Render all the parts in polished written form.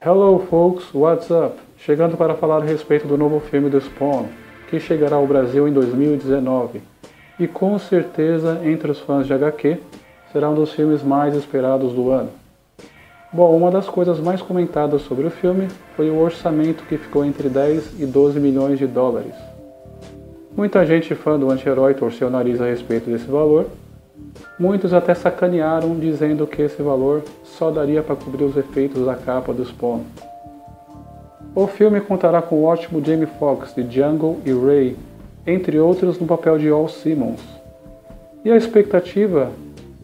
Hello folks, what's up? Chegando para falar a respeito do novo filme do Spawn, que chegará ao Brasil em 2019. E com certeza, entre os fãs de HQ, será um dos filmes mais esperados do ano. Bom, uma das coisas mais comentadas sobre o filme foi o orçamento que ficou entre 10 e 12 milhões de dólares. Muita gente fã do anti-herói torceu o nariz a respeito desse valor. Muitos até sacanearam dizendo que esse valor só daria para cobrir os efeitos da capa do Spawn. O filme contará com o ótimo Jamie Foxx de Django e Ray, entre outros no papel de Al Simmons. E a expectativa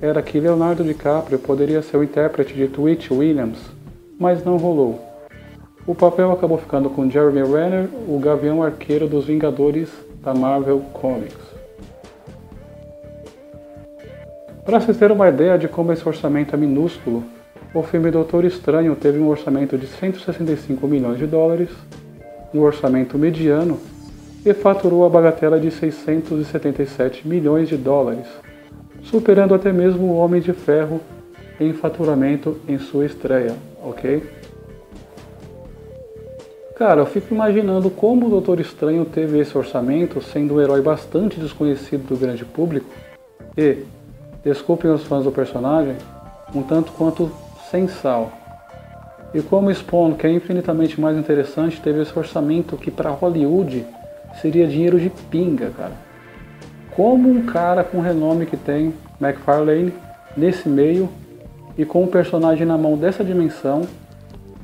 era que Leonardo DiCaprio poderia ser o intérprete de Tweet Williams, mas não rolou. O papel acabou ficando com Jeremy Renner, o Gavião Arqueiro dos Vingadores da Marvel Comics. Para vocês terem uma ideia de como esse orçamento é minúsculo, o filme Doutor Estranho teve um orçamento de 165 milhões de dólares, um orçamento mediano, e faturou a bagatela de 677 milhões de dólares, superando até mesmo o Homem de Ferro em faturamento em sua estreia, ok? Cara, eu fico imaginando como o Doutor Estranho teve esse orçamento, sendo um herói bastante desconhecido do grande público, e, desculpem os fãs do personagem, um tanto quanto sem sal. E como Spawn, que é infinitamente mais interessante, teve esse orçamento que para Hollywood seria dinheiro de pinga, cara. Como um cara com o renome que tem, McFarlane, nesse meio, e com um personagem na mão dessa dimensão,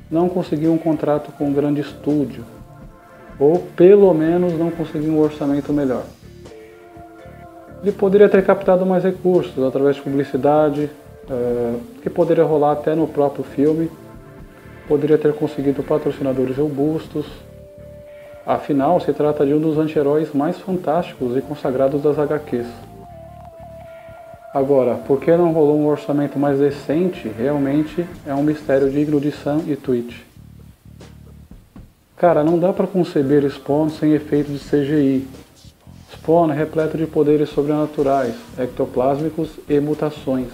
não conseguiu um contrato com um grande estúdio, ou pelo menos não conseguiu um orçamento melhor. Ele poderia ter captado mais recursos através de publicidade, que poderia rolar até no próprio filme, poderia ter conseguido patrocinadores robustos. Afinal, se trata de um dos anti-heróis mais fantásticos e consagrados das HQs. Agora, por que não rolou um orçamento mais decente, realmente é um mistério digno de Sam e Tweet. Cara, não dá para conceber Spawn sem efeito de CGI. Spawn é repleto de poderes sobrenaturais, ectoplásmicos e mutações.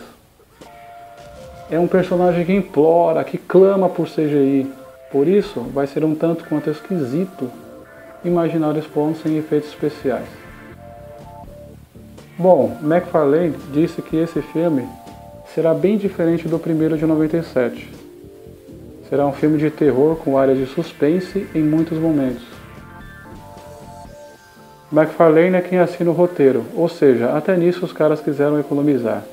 É um personagem que implora, que clama por CGI. Por isso, vai ser um tanto quanto esquisito imaginar Spawn sem efeitos especiais. Bom, McFarlane disse que esse filme será bem diferente do primeiro de 97. Será um filme de terror com áreas de suspense em muitos momentos. McFarlane é quem assina o roteiro, ou seja, até nisso os caras quiseram economizar,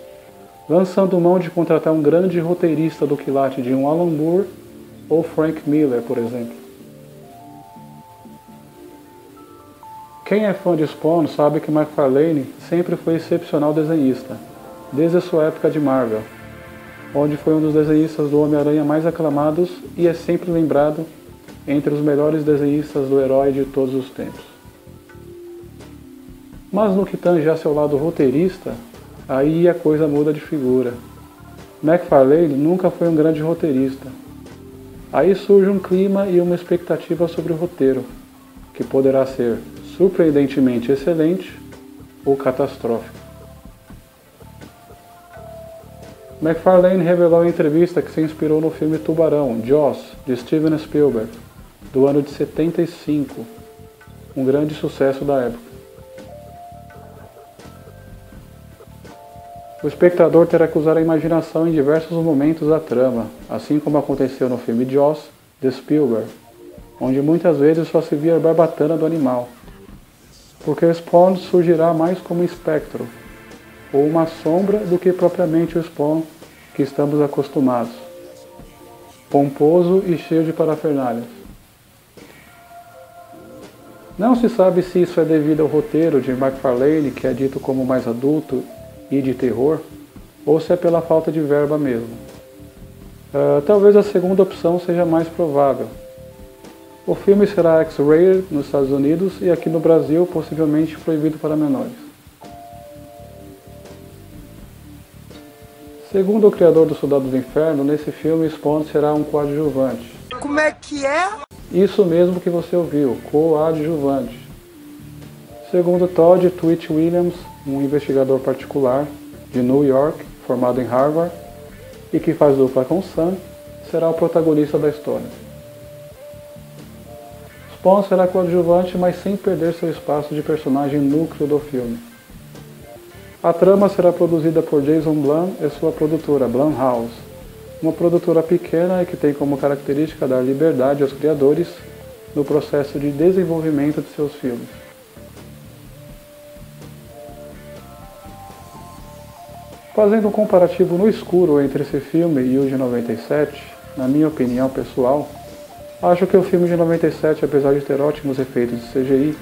lançando mão de contratar um grande roteirista do quilate de um Alan Moore ou Frank Miller, por exemplo. Quem é fã de Spawn sabe que McFarlane sempre foi excepcional desenhista, desde a sua época de Marvel, onde foi um dos desenhistas do Homem-Aranha mais aclamados e é sempre lembrado entre os melhores desenhistas do herói de todos os tempos. Mas no que tange a seu lado roteirista, aí a coisa muda de figura. McFarlane nunca foi um grande roteirista. Aí surge um clima e uma expectativa sobre o roteiro, que poderá ser surpreendentemente excelente ou catastrófico. McFarlane revelou em entrevista que se inspirou no filme Tubarão, Jaws, de Steven Spielberg, do ano de 75, um grande sucesso da época. O espectador terá que usar a imaginação em diversos momentos da trama, assim como aconteceu no filme Jaws, de Spielberg, onde muitas vezes só se via a barbatana do animal, porque o Spawn surgirá mais como um espectro, ou uma sombra do que propriamente o Spawn que estamos acostumados, pomposo e cheio de parafernálias. Não se sabe se isso é devido ao roteiro de McFarlane, que é dito como mais adulto e de terror, ou se é pela falta de verba mesmo. Talvez a segunda opção seja mais provável. O filme será X-rated nos Estados Unidos e aqui no Brasil possivelmente proibido para menores. Segundo o criador do Soldado do Inferno, nesse filme Spawn será um coadjuvante. Como é que é? Isso mesmo que você ouviu, coadjuvante. Segundo Todd Tweet Williams, um investigador particular de New York, formado em Harvard, e que faz dupla com Sam, será o protagonista da história. Spawn será coadjuvante, mas sem perder seu espaço de personagem núcleo do filme. A trama será produzida por Jason Blum e sua produtora, Blumhouse, uma produtora pequena e que tem como característica dar liberdade aos criadores no processo de desenvolvimento de seus filmes. Fazendo um comparativo no escuro entre esse filme e o de 97, na minha opinião pessoal, acho que o filme de 97, apesar de ter ótimos efeitos de CGI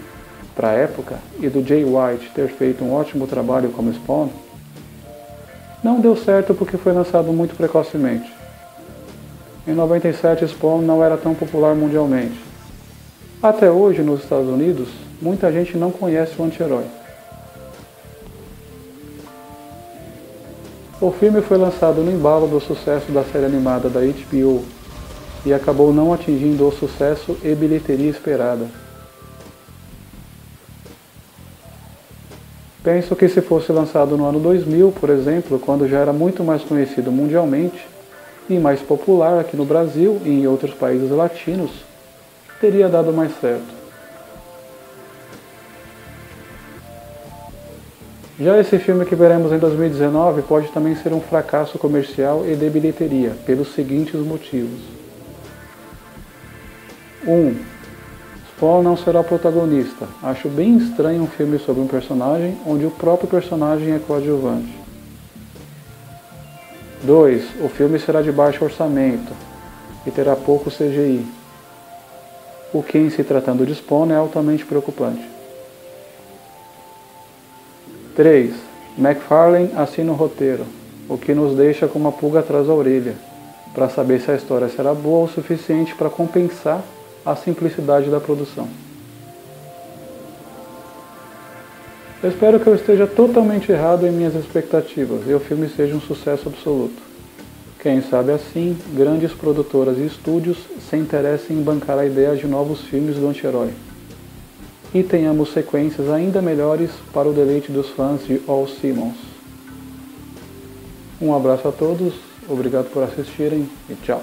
para a época e do Jay White ter feito um ótimo trabalho como Spawn, não deu certo porque foi lançado muito precocemente. Em 97, Spawn não era tão popular mundialmente. Até hoje, nos Estados Unidos, muita gente não conhece o anti-herói. O filme foi lançado no embalo do sucesso da série animada da HBO e acabou não atingindo o sucesso e bilheteria esperada. Penso que se fosse lançado no ano 2000, por exemplo, quando já era muito mais conhecido mundialmente e mais popular aqui no Brasil e em outros países latinos, teria dado mais certo. Já esse filme que veremos em 2019 pode também ser um fracasso comercial e de bilheteria, pelos seguintes motivos. 1. Spawn não será o protagonista. Acho bem estranho um filme sobre um personagem onde o próprio personagem é coadjuvante. 2. O filme será de baixo orçamento e terá pouco CGI, o que, em se tratando de Spawn, é altamente preocupante. 3. McFarlane assina o roteiro, o que nos deixa com uma pulga atrás da orelha, para saber se a história será boa o suficiente para compensar a simplicidade da produção. Eu espero que eu esteja totalmente errado em minhas expectativas e o filme seja um sucesso absoluto. Quem sabe assim, grandes produtoras e estúdios se interessem em bancar a ideia de novos filmes do anti-herói. E tenhamos sequências ainda melhores para o deleite dos fãs de All Simmons. Um abraço a todos, obrigado por assistirem e tchau.